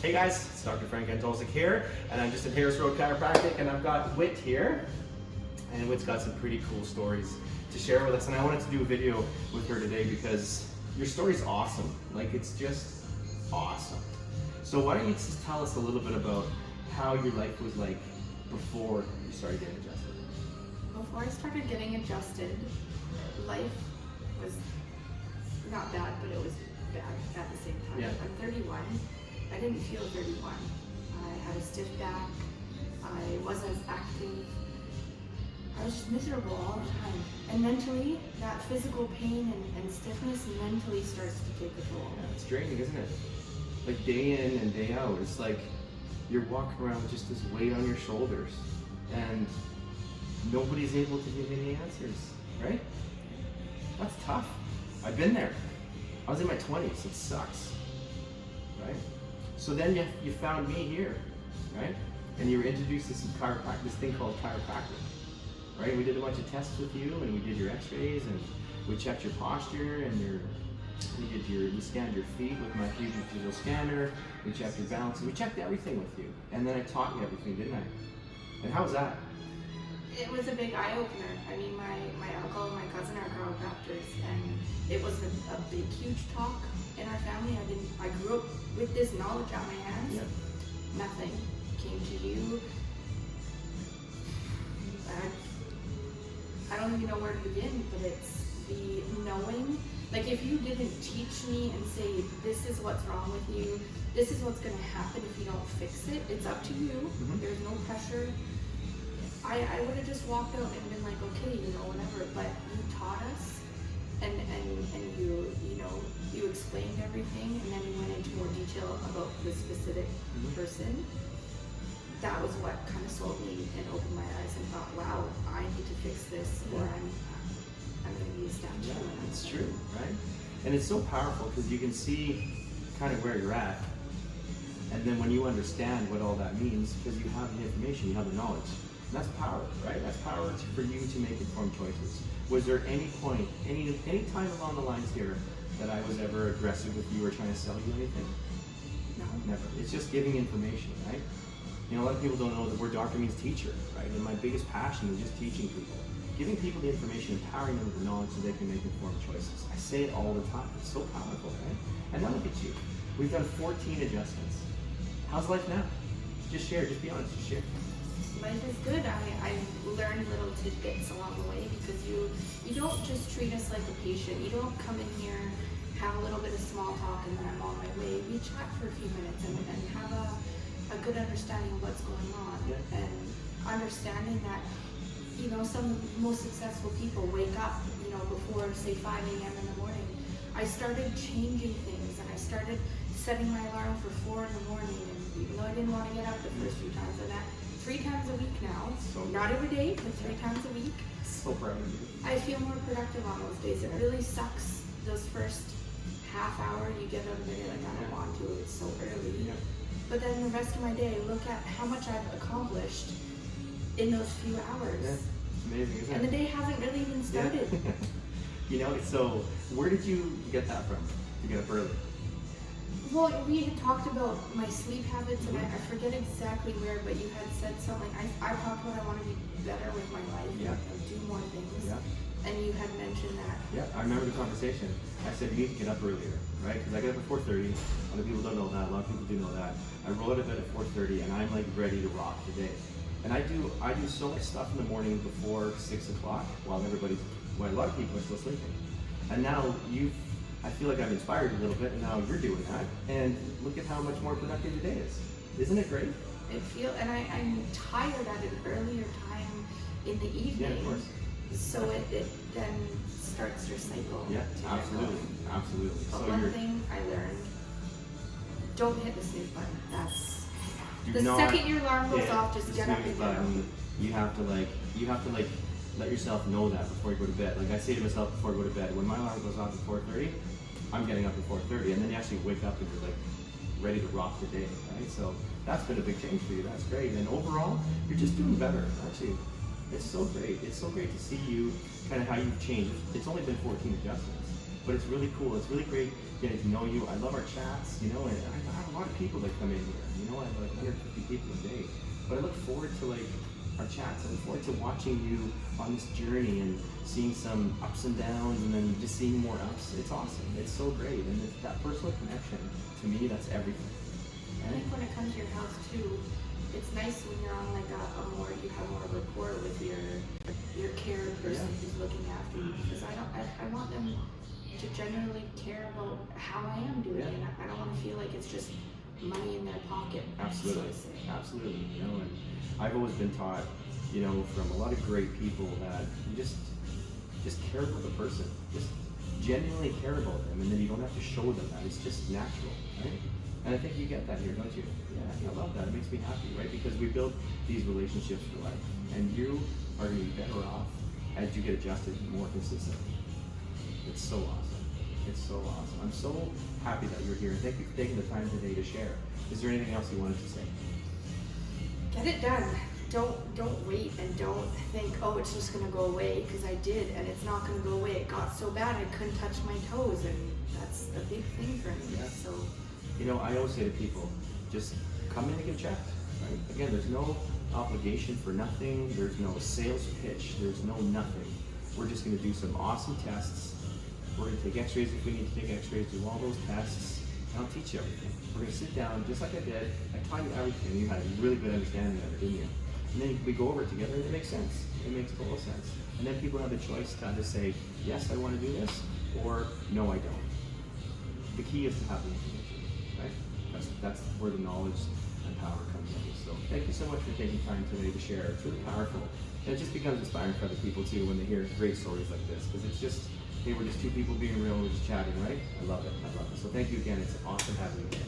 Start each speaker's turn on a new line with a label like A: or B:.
A: Hey guys, it's Dr. Frank Antolcic here, and I'm just at Harris Road Chiropractic, and I've got Whit here, and Whit's got some pretty cool stories to share with us, and I wanted to do a video with her today because your story's awesome. Like, it's just awesome. So why don't you just tell us a little bit about how your life was like before you started getting adjusted?
B: Before I started getting adjusted, life was not bad, but it was bad at the same time.
A: Yeah.
B: I'm 31. I didn't feel 31. I had a stiff back. I wasn't as active. I was just miserable all the time. And mentally, that physical pain and stiffness mentally starts to take a toll.
A: Yeah, it's draining, isn't it? Like day in and day out, it's like you're walking around with just this weight on your shoulders, and nobody's able to give you any answers, right? That's tough. I've been there. I was in my 20s. It sucks, right? So then you found me here, right? And you were introduced to some chiropractic, this thing called chiropractic, right? We did a bunch of tests with you, and we did your x-rays, and we checked your posture, and we scanned your feet with my fusion digital scanner, we checked your balance, and we checked everything with you. And then I taught you everything, didn't I? And how was that?
B: It was a big eye-opener. I mean, my uncle and my cousin are chiropractors, and it was a big, huge talk in our family. I grew up with this knowledge at my hands.
A: Yeah.
B: Nothing came to you. I don't even know where to begin, but it's the knowing. Like, if you didn't teach me and say, this is what's wrong with you, this is what's going to happen if you don't fix it, it's up to you.
A: Mm-hmm.
B: There's no pressure. I would have just walked out and been like, okay, whatever, but you taught us, and you explained everything, and then you went into more detail about the specific person. That was what kind of sold me and opened my eyes and thought, wow, I need to fix this, or I'm going to be a statue.
A: Yeah, it's true, right? And it's so powerful because you can see kind of where you're at, and then when you understand what all that means, because you have the information, you have the knowledge. And that's power, right? That's power for you to make informed choices. Was there any point, any time along the lines here that I was ever aggressive with you or trying to sell you anything?
B: No.
A: Never. It's just giving information, right? A lot of people don't know that word doctor means teacher, right? And my biggest passion is just teaching people. Giving people the information, empowering them with the knowledge so they can make informed choices. I say it all the time. It's so powerful, right? And now look at you. We've done 14 adjustments. How's life now? Just share. Just be honest. Just share.
B: Life is good. I've learned little tidbits along the way, because you don't just treat us like a patient. You don't come in here, have a little bit of small talk, and then I'm on my way. We chat for a few minutes and have a good understanding of what's going on.
A: Yeah.
B: And understanding that, some of the most successful people wake up, before, say, 5 a.m. in the morning. I started changing things, and I started setting my alarm for 4 in the morning, and even though I didn't want to get up the first few times of that, 3 times a week now.
A: So
B: not every day, but 3 times a week.
A: So proud of you.
B: I feel more productive on those days. It really sucks. Those first half hour you get out of bed, like, I don't want to, it's so early.
A: Yeah.
B: But then the rest of my day, look at how much I've accomplished in those few hours.
A: Yeah. It's amazing, isn't it?
B: And the day hasn't really even started.
A: Yeah. So where did you get that from, to get up early?
B: Well, we had talked about my sleep habits, and I forget exactly where, but you had said something. I talked about I want to be better with my life,
A: Yeah.
B: and do more things.
A: Yeah.
B: And you had mentioned that.
A: Yeah, I remember the conversation. I said, you need to get up earlier, right? Because I get up at 4:30. Other people don't know that. A lot of people do know that. I roll out of bed at 4:30, and I'm like ready to rock the day. And I do so much stuff in the morning before 6 o'clock while a lot of people are still sleeping. And now I feel like I've inspired you a little bit, and now you're doing that. And look at how much more productive your day is. Isn't it great?
B: And I'm tired at an earlier time in the evening.
A: Yeah, of course.
B: So it then starts your cycle.
A: Yeah,
B: to get
A: absolutely,
B: going.
A: absolutely.
B: But
A: So
B: one thing I learned: don't hit the snooze button. That's
A: do
B: the
A: not
B: second your alarm goes
A: hit
B: off. Just
A: the
B: get up
A: snooze
B: and get up.
A: button. You have to let yourself know that before you go to bed. Like I say to myself before I go to bed, when my alarm goes off at 4:30, I'm getting up at 4:30, and then you actually wake up and you're like ready to rock the day, right? So that's been a big change for you. That's great. And overall, you're just doing better, aren't you? It's so great. It's so great to see you, kind of how you've changed. It's only been 14 adjustments, but it's really cool. It's really great getting to know you. I love our chats, and I lot of people that come in here. You know, I have like 150 people a day. But I look forward to like our chats. I look forward to watching you on this journey and seeing some ups and downs, and then just seeing more ups. It's awesome. It's so great, and it's that personal connection, to me, that's everything.
B: I think when it comes to your house too, it's nice when you're on like you have more rapport with your care person who's looking after you, because I want them to generally care about how I am doing, and I don't want to feel like it's just money in their pocket.
A: Absolutely,
B: so to say.
A: absolutely. You know, and I've always been taught, you know, from a lot of great people that you just care about the person, just genuinely care about them, and then you don't have to show them that. It's just natural, right? And I think you get that here, don't you? Yeah, I love that. It makes me happy, right? Because we build these relationships for life, and you are going to be better off as you get adjusted more consistently. It's so awesome. It's so awesome. I'm so happy that you're here, and thank you for taking the time today to share. Is there anything else you wanted to say?
B: Get it done. Don't wait, and don't think, oh, it's just gonna go away, because I did, and it's not gonna go away. It got so bad I couldn't touch my toes, and that's a big thing for me.
A: Yeah.
B: So,
A: you know, I always say to people, just come in and get checked. Right? Again, there's no obligation for nothing. There's no sales pitch. There's no nothing. We're just going to do some awesome tests. We're going to take x-rays if we need to take x-rays, do all those tests, and I'll teach you everything. We're going to sit down just like I did. I taught you everything. You had a really good understanding of it, didn't you? And then we go over it together, and it makes sense. It makes total sense. And then people have the choice to either say, yes, I want to do this, or no, I don't. The key is to have the information, right? That's where the knowledge and power comes in. So thank you so much for taking time today to share. It's really powerful. And it just becomes inspiring for other people too when they hear great stories like this, because it's just, hey, we're just two people being real, we're just chatting, right? I love it. I love it. So thank you again. It's awesome having you here.